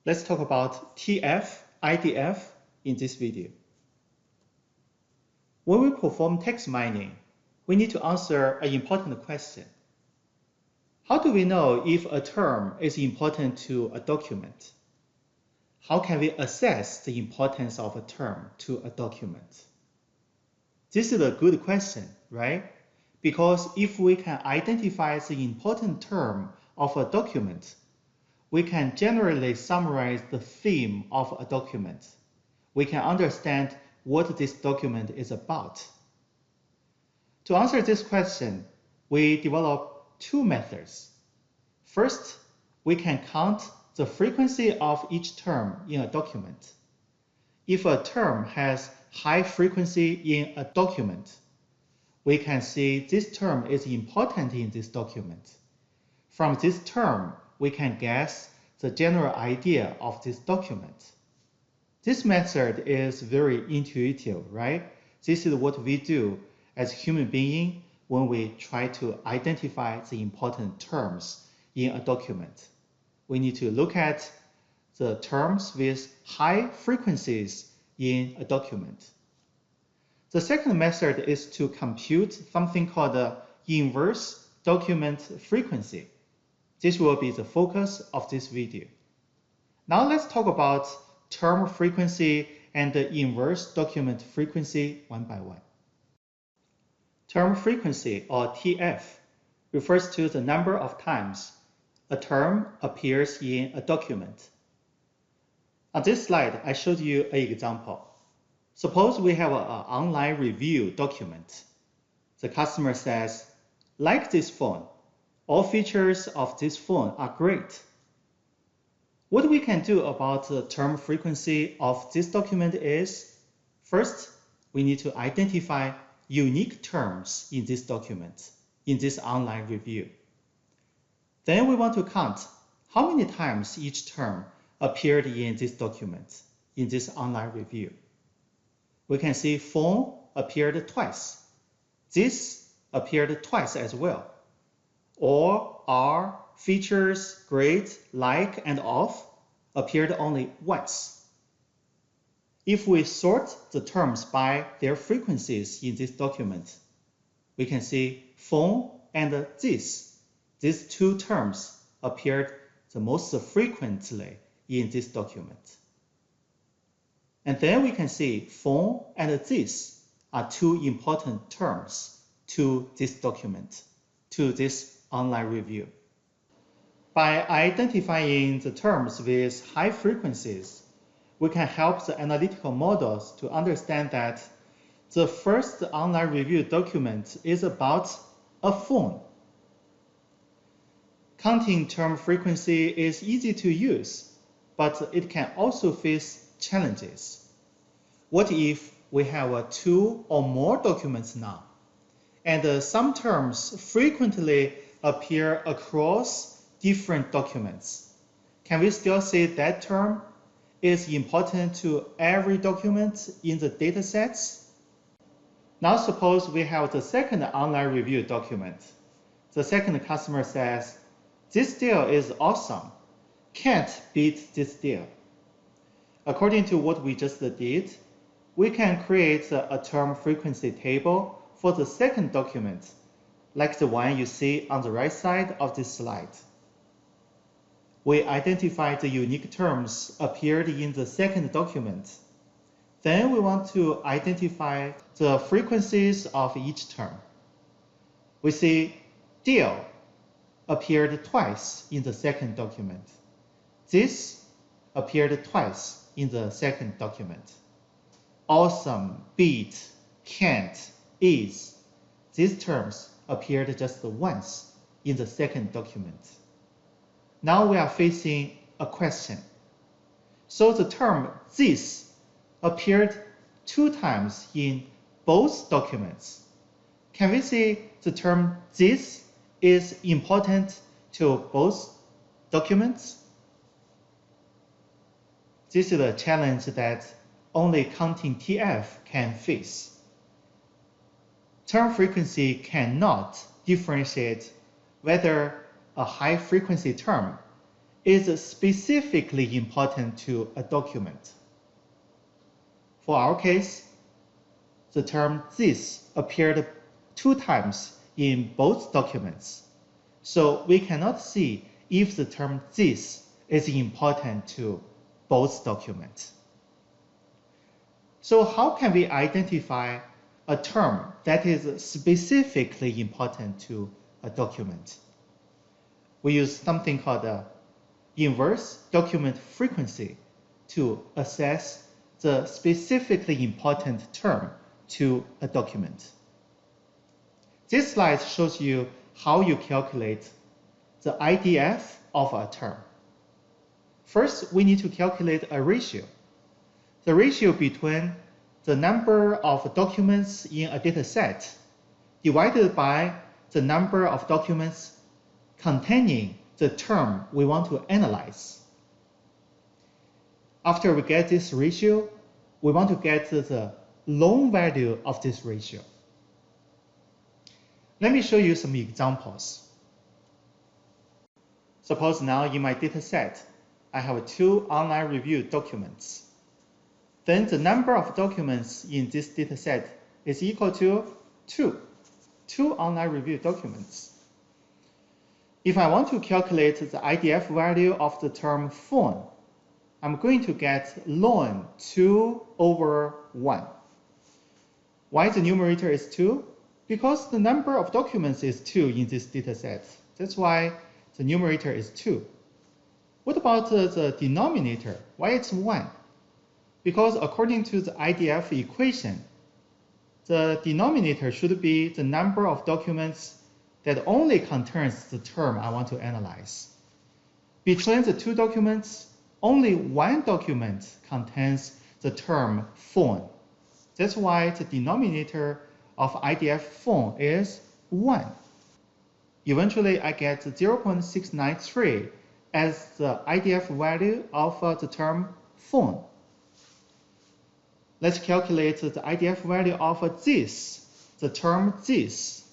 Let's talk about tf-idf in this video. When we perform text mining, we need to answer an important question. How do we know if a term is important to a document? How can we assess the importance of a term to a document? This is a good question, right? Because if we can identify the important term of a document, we can generally summarize the theme of a document. We can understand what this document is about. To answer this question, we develop two methods. First, we can count the frequency of each term in a document. If a term has high frequency in a document, we can see this term is important in this document. From this term, we can guess the general idea of this document. This method is very intuitive, right? This is what we do as human beings when we try to identify the important terms in a document. We need to look at the terms with high frequencies in a document. The second method is to compute something called the inverse document frequency. This will be the focus of this video. Now let's talk about term frequency and the inverse document frequency one by one. Term frequency, or TF, refers to the number of times a term appears in a document. On this slide, I showed you an example. Suppose we have an online review document. The customer says, "Like this phone. All features of this phone are great." What we can do about the term frequency of this document is, first, we need to identify unique terms in this document, in this online review. Then we want to count how many times each term appeared in this document, in this online review. We can see phone appeared twice. This appeared twice as well. Or are, features, great, like, and of appeared only once. If we sort the terms by their frequencies in this document, we can see phone and these two terms appeared the most frequently in this document. And then we can see phone and this are two important terms to this document, to this online review. By identifying the terms with high frequencies, we can help the analytical models to understand that the first online review document is about a phone. Counting term frequency is easy to use, but it can also face challenges. What if we have two or more documents now, and some terms frequently appear across different documents? Can we still say that term is important to every document in the datasets? Now suppose we have the second online review document. The second customer says, "This deal is awesome. Can't beat this deal." According to what we just did, we can create a term frequency table for the second document, like the one you see on the right side of this slide. We identify the unique terms appeared in the second document. Then we want to identify the frequencies of each term. We see deal appeared twice in the second document. This appeared twice in the second document. Awesome, beat, can't, is. These terms appeared just once in the second document. Now we are facing a question. So the term this appeared two times in both documents. Can we say the term this is important to both documents? This is a challenge that only counting TF can face. Term frequency cannot differentiate whether a high frequency term is specifically important to a document. For our case, the term this appeared 2 times in both documents, so we cannot see if the term this is important to both documents. So how can we identify a term that is specifically important to a document? We use something called the inverse document frequency to assess the specifically important term to a document. This slide shows you how you calculate the IDF of a term. First, we need to calculate a ratio. The ratio between the number of documents in a data set divided by the number of documents containing the term we want to analyze. After we get this ratio, we want to get the lone value of this ratio. Let me show you some examples. Suppose now in my data set, I have 2 online review documents. Then the number of documents in this data set is equal to 2 online review documents. If I want to calculate the IDF value of the term phone, I'm going to get ln 2 over 1. Why the numerator is 2? Because the number of documents is 2 in this data set. That's why the numerator is 2. What about the denominator? Why it's 1? Because according to the IDF equation, the denominator should be the number of documents that only contains the term I want to analyze. Between the 2 documents, only 1 document contains the term phone. That's why the denominator of IDF phone is 1. Eventually, I get 0.693 as the IDF value of the term phone. Let's calculate the IDF value of this, the term this.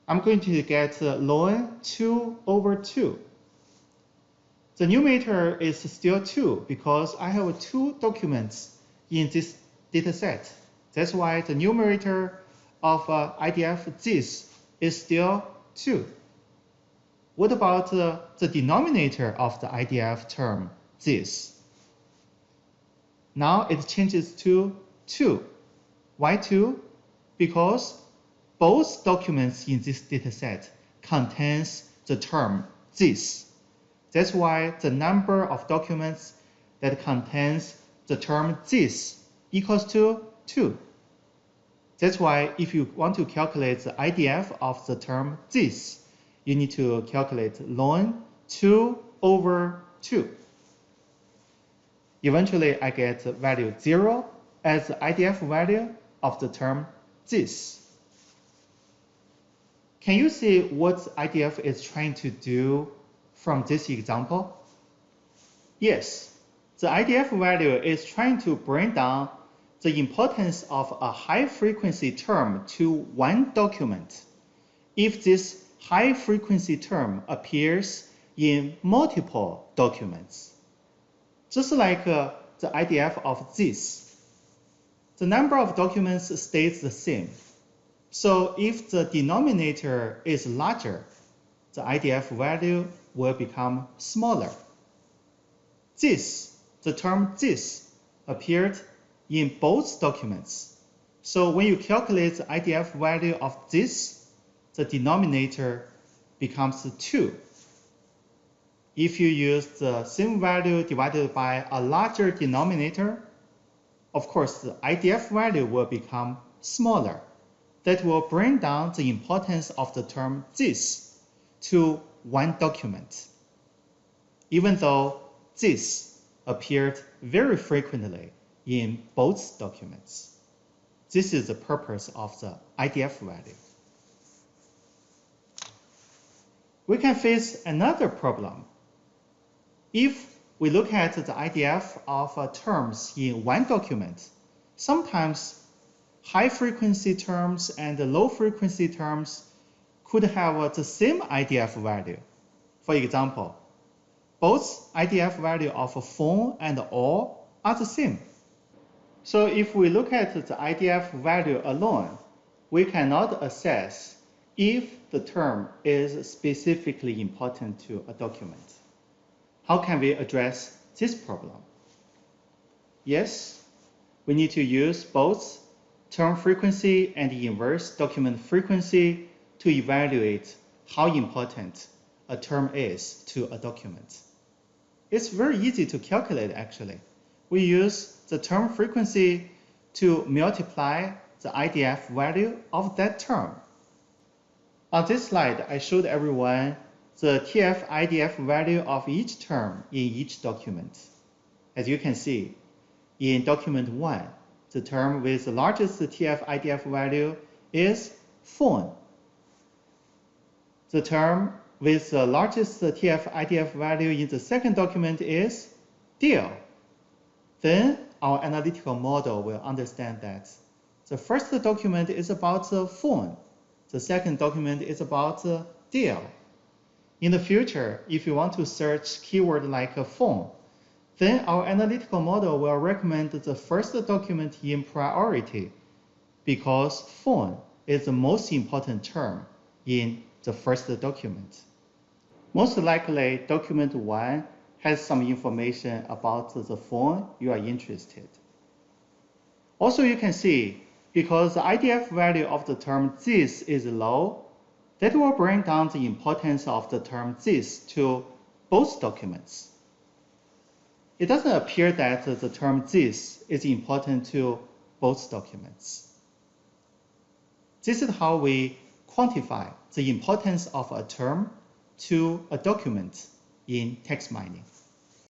I'm going to get ln 2 over 2. The numerator is still 2 because I have 2 documents in this data set. That's why the numerator of IDF this is still 2. What about the denominator of the IDF term this? Now it changes to 2. Why 2? Because both documents in this dataset contains the term this. That's why the number of documents that contains the term this equals to 2. That's why if you want to calculate the IDF of the term this, you need to calculate ln 2 over 2. Eventually, I get the value 0 as the IDF value of the term this. Can you see what IDF is trying to do from this example? Yes, the IDF value is trying to bring down the importance of a high-frequency term to one document if this high-frequency term appears in multiple documents. Just like the IDF of this, the number of documents stays the same. So if the denominator is larger, the IDF value will become smaller. This, the term this, appeared in both documents. So when you calculate the IDF value of this, the denominator becomes 2. If you use the same value divided by a larger denominator, of course, the IDF value will become smaller. That will bring down the importance of the term this to one document, even though this appeared very frequently in both documents. This is the purpose of the IDF value. We can face another problem. If we look at the IDF of terms in one document, sometimes high-frequency terms and low-frequency terms could have the same IDF value. For example, both IDF value of phone and all are the same. So if we look at the IDF value alone, we cannot assess if the term is specifically important to a document. How can we address this problem? Yes, we need to use both term frequency and inverse document frequency to evaluate how important a term is to a document. It's very easy to calculate actually. We use the term frequency to multiply the IDF value of that term. On this slide, I showed everyone the tf-idf value of each term in each document. As you can see, in document 1, the term with the largest tf-idf value is phone. The term with the largest tf-idf value in the second document is deal. Then our analytical model will understand that the first document is about the phone. The second document is about the deal. In the future, if you want to search keyword like a phone, then our analytical model will recommend the first document in priority because phone is the most important term in the first document. Most likely, document 1 has some information about the phone you are interested. Also, you can see, because the IDF value of the term this is low, that will bring down the importance of the term this to both documents. It doesn't appear that the term this is important to both documents. This is how we quantify the importance of a term to a document in text mining.